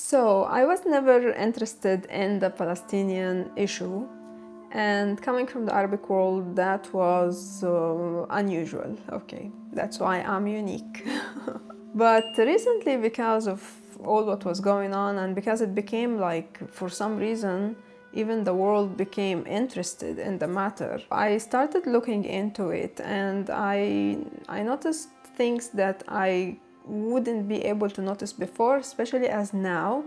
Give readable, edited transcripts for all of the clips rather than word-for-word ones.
So I was never interested in the Palestinian issue, and coming from the Arabic world, that was unusual. Okay, that's why I'm unique. But recently, because of all what was going on, and because it became like, for some reason, even the world became interested in the matter, I started looking into it, and I noticed things that I wouldn't be able to notice before, especially as now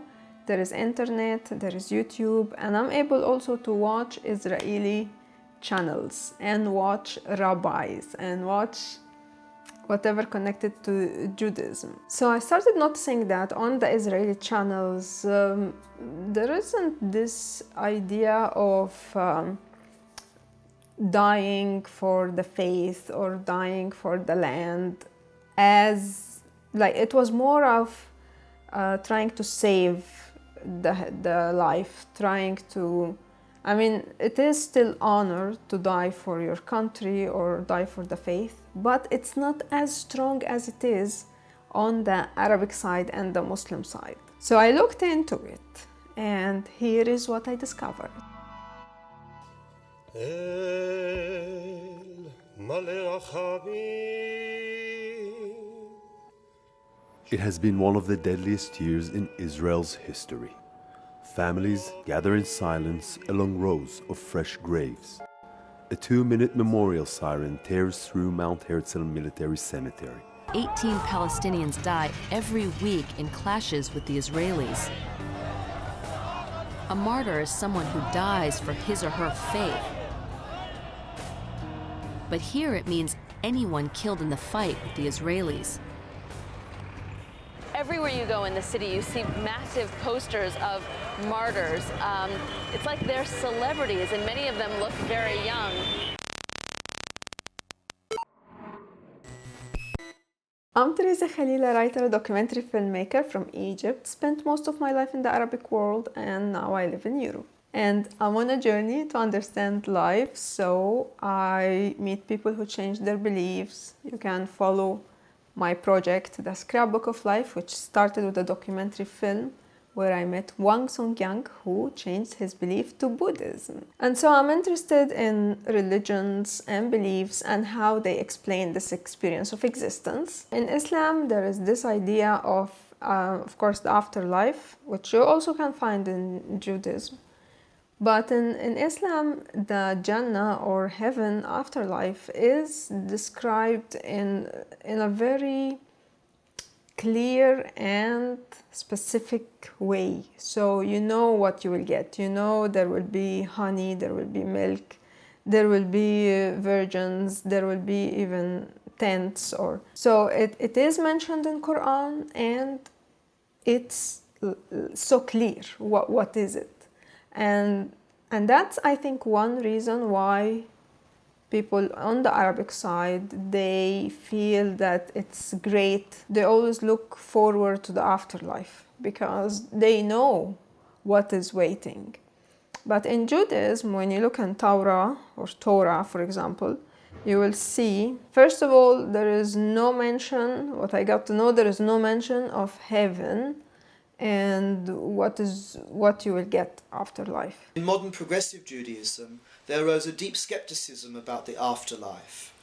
there is internet, there is YouTube, and I'm able also to watch Israeli channels and watch rabbis and watch whatever connected to Judaism. So I started noticing that on the Israeli channels, there isn't this idea of dying for the faith or dying for the land, as like it was more of trying to save the life, trying to, I mean, it is still honor to die for your country or die for the faith, but it's not as strong as it is on the Arabic side and the Muslim side. So I looked into it, and here is what I discovered. It has been one of the deadliest years in Israel's history. Families gather in silence along rows of fresh graves. A 2-minute memorial siren tears through Mount Herzl Military Cemetery. 18 Palestinians die every week in clashes with the Israelis. A martyr is someone who dies for his or her faith. But here it means anyone killed in the fight with the Israelis. Everywhere you go in the city, you see massive posters of martyrs. It's like they're celebrities, and many of them look very young. I'm Theresa Khalil, a writer, a documentary filmmaker from Egypt, spent most of my life in the Arabic world, and now I live in Europe. And I'm on a journey to understand life, so I meet people who change their beliefs. You can follow my project, The Scrapbook of Life, which started with a documentary film where I met Wang Songyang, who changed his belief to Buddhism. And so I'm interested in religions and beliefs and how they explain this experience of existence. In Islam, there is this idea of course, the afterlife, which you also can find in Judaism. But in Islam, the Jannah or heaven afterlife is described in a very clear and specific way. So you know what you will get. You know there will be honey, there will be milk, there will be virgins, there will be even tents. So it is mentioned in Quran, and it's so clear what is it. And that's, I think, one reason why people on the Arabic side, they feel that it's great. They always look forward to the afterlife because they know what is waiting. But in Judaism, when you look in Torah, for example, you will see, first of all, there is no mention, what I got to know, there is no mention of heaven and what you will get after life. In modern progressive Judaism, there arose a deep skepticism about the afterlife.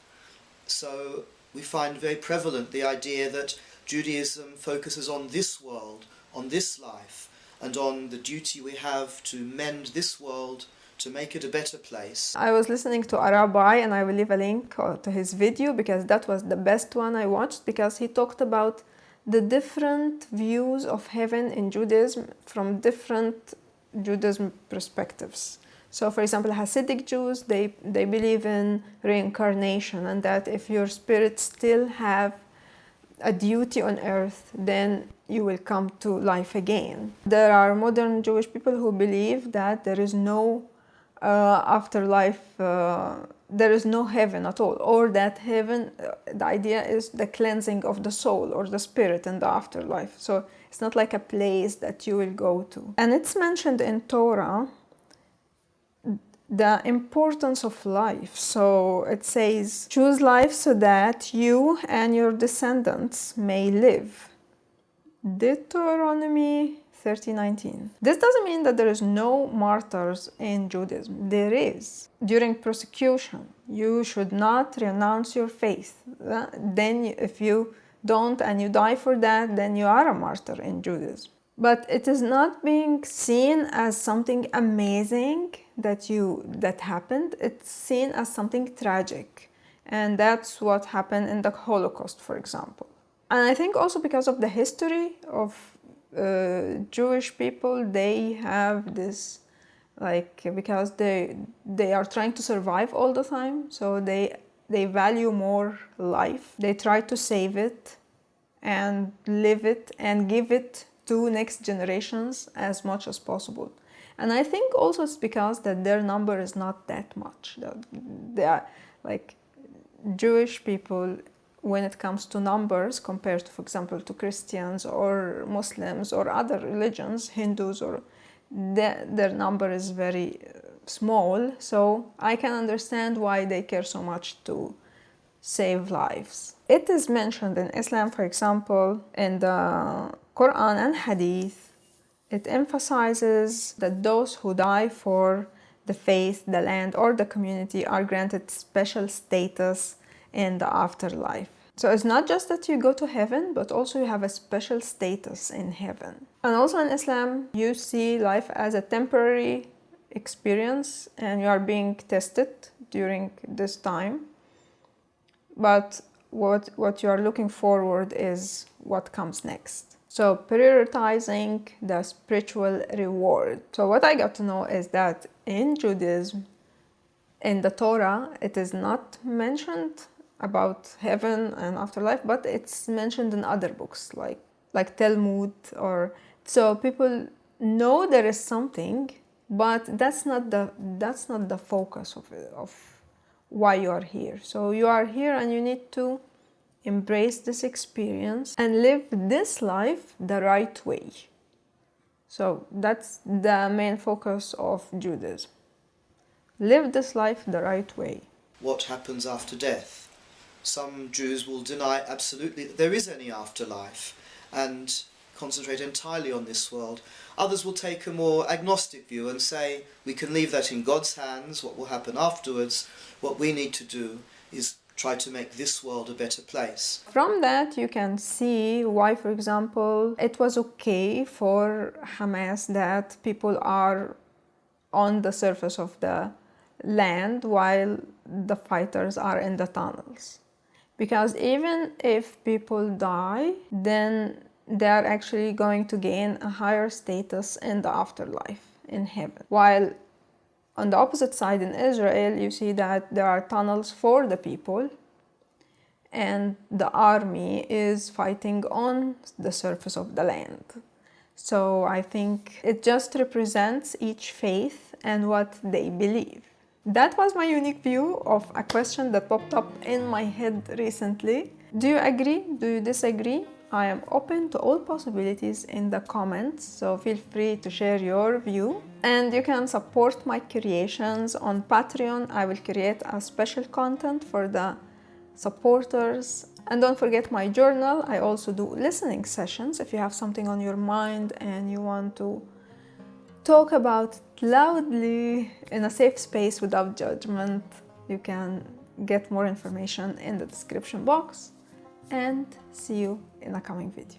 So we find very prevalent the idea that Judaism focuses on this world, on this life, and on the duty we have to mend this world, to make it a better place. I was listening to a rabbi, and I will leave a link to his video because that was the best one I watched, because he talked about the different views of heaven in Judaism from different Judaism perspectives. So, for example, Hasidic Jews, they believe in reincarnation, and that if your spirit still have a duty on earth, then you will come to life again. There are modern Jewish people who believe that there is no afterlife, there is no heaven at all, or that heaven, the idea is the cleansing of the soul or the spirit in the afterlife. So it's not like a place that you will go to. And it's mentioned in Torah, the importance of life. So it says, choose life so that you and your descendants may live. Deuteronomy 30:19. This doesn't mean that there is no martyrs in Judaism. There is. During persecution, you should not renounce your faith. Then if you don't and you die for that, then you are a martyr in Judaism. But it is not being seen as something amazing that happened. It's seen as something tragic. And that's what happened in the Holocaust, for example. And I think also because of the history of Jewish people, they have this, because they are trying to survive all the time, so they value more life. They try to save it and live it and give it to next generations as much as possible. And I think also it's because that their number is not that much. They are Jewish people, when it comes to numbers compared to, for example, to Christians or Muslims or other religions, Hindus, or their number is very small. So I can understand why they care so much to save lives. It is mentioned in Islam, for example, in the Quran and Hadith. It emphasizes that those who die for the faith, the land, or the community are granted special status in the afterlife. So it's not just that you go to heaven, but also you have a special status in heaven. And also in Islam, you see life as a temporary experience and you are being tested during this time. But what you are looking forward is what comes next. So prioritizing the spiritual reward. So what I got to know is that in Judaism, in the Torah, it is not mentioned about heaven and afterlife, but it's mentioned in other books like Talmud, or so people know there is something, but that's not the focus of why you are here. So you are here and you need to embrace this experience and live this life the right way. So that's the main focus of Judaism. Live this life the right way. What happens after death? Some Jews will deny absolutely that there is any afterlife and concentrate entirely on this world. Others will take a more agnostic view and say we can leave that in God's hands, what will happen afterwards. What we need to do is try to make this world a better place. From that you can see why, for example, it was okay for Hamas that people are on the surface of the land while the fighters are in the tunnels. Because even if people die, then they are actually going to gain a higher status in the afterlife, in heaven. While on the opposite side in Israel, you see that there are tunnels for the people and the army is fighting on the surface of the land. So I think it just represents each faith and what they believe. That was my unique view of a question that popped up in my head recently. Do you agree? Do you disagree? I am open to all possibilities in the comments, so feel free to share your view. And you can support my creations on Patreon. I will create a special content for the supporters. And don't forget my journal. I also do listening sessions. If you have something on your mind and you want to talk about it loudly in a safe space without judgment, you can get more information in the description box. And see you in a coming video.